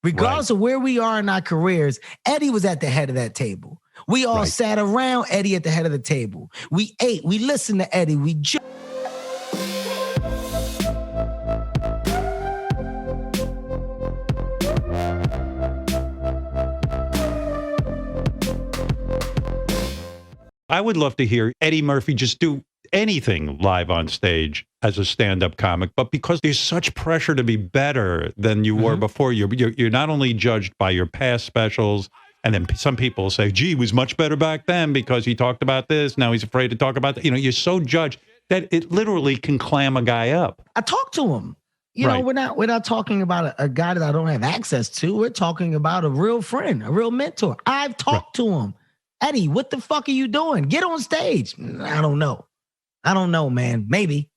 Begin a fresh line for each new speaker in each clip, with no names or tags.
Regardless of where we are in our careers, Eddie was at the head of that table. We all sat around Eddie at the head of the table. We ate, we listened to Eddie, we joked.
I would love to hear Eddie Murphy just do anything live on stage as a stand-up comic, but because there's such pressure to be better than you were before, you're not only judged by your past specials, and then some people say, gee, he was much better back then because he talked about this, now he's afraid to talk about that. You know, you're so judged that it literally can clam a guy up.
I talk to him. You know, we're not talking about a guy that I don't have access to. We're talking about a real friend, a real mentor. I've talked to him. Eddie, what the fuck are you doing? Get on stage. I don't know. I don't know, man. Maybe.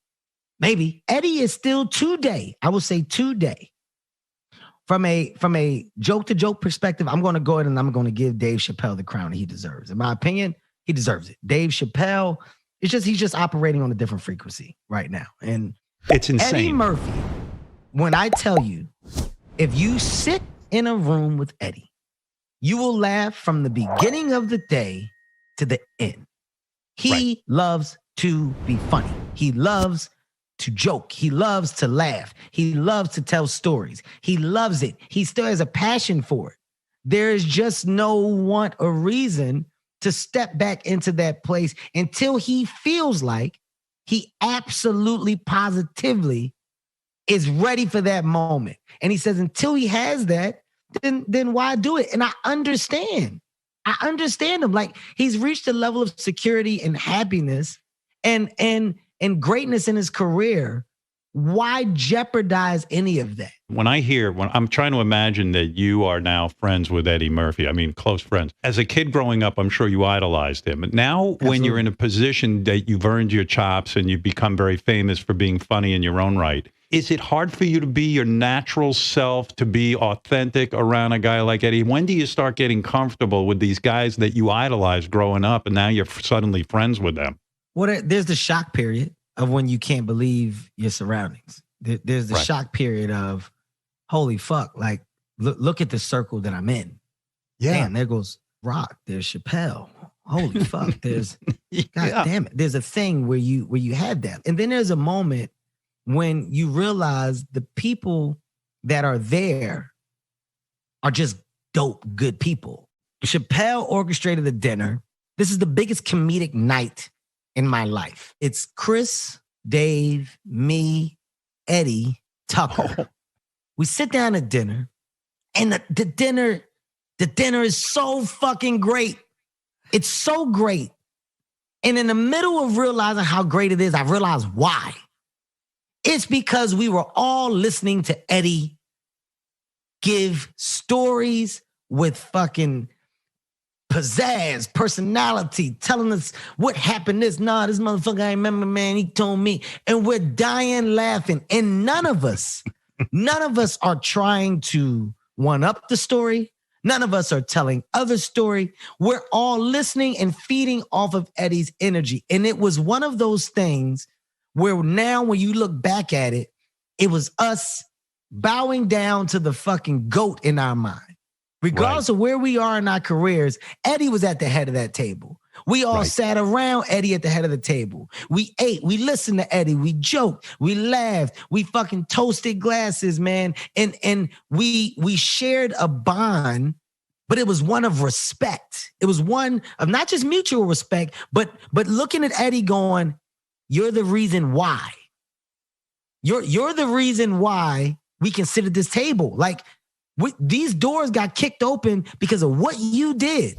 Eddie is still today. I will say today. From a joke to joke perspective, I'm going to go ahead and I'm going to give Dave Chapelle the crown he deserves. In my opinion, he deserves it. Dave Chapelle, he's just operating on a different frequency right now. And
it's insane.
Eddie Murphy, when I tell you, if you sit in a room with Eddie, you will laugh from the beginning of the day to the end. He loves to be funny. He loves to joke. He loves to laugh. He loves to tell stories. He loves it. He still has a passion for it. There is just no want or reason to step back into that place until he feels like he absolutely positively is ready for that moment. And he says until he has that, then why do it? And I understand him. Like, he's reached a level of security and happiness and greatness in his career. Why jeopardize any of that?
When I'm trying to imagine that you are now friends with Eddie Murphy, I mean, close friends. As a kid growing up, I'm sure you idolized him. Now, when you're in a position that you've earned your chops and you've become very famous for being funny in your own right, is it hard for you to be your natural self, to be authentic around a guy like Eddie? When do you start getting comfortable with these guys that you idolized growing up and now you're suddenly friends with them?
Well, there's the shock period of when you can't believe your surroundings. There's the shock period of, holy fuck, like, look at the circle that I'm in. Yeah. Damn, there goes Rock. There's Chapelle. Holy fuck. There's, God damn it. There's a thing where you had that. And then there's a moment when you realize the people that are there are just dope, good people. Chapelle orchestrated the dinner. This is the biggest comedic night in my life. It's Chris, Dave, me, Eddie, Tucker. Oh. We sit down at dinner, and the dinner is so fucking great. It's so great. And in the middle of realizing how great it is, I realized why. It's because we were all listening to Eddie give stories with fucking pizzazz, personality, telling us what happened. This motherfucker, I remember, man, he told me. And we're dying laughing. And none of us are trying to one up the story. None of us are telling other story. We're all listening and feeding off of Eddie's energy. And it was one of those things where now when you look back at it, it was us bowing down to the fucking GOAT in our mind. Regardless of where we are in our careers, Eddie was at the head of that table. We all sat around Eddie at the head of the table. We ate, we listened to Eddie, we joked, we laughed, we fucking toasted glasses, man. And we shared a bond, but it was one of respect. It was one of not just mutual respect, but looking at Eddie going, you're the reason why. You're the reason why we can sit at this table. Like, these doors got kicked open because of what you did.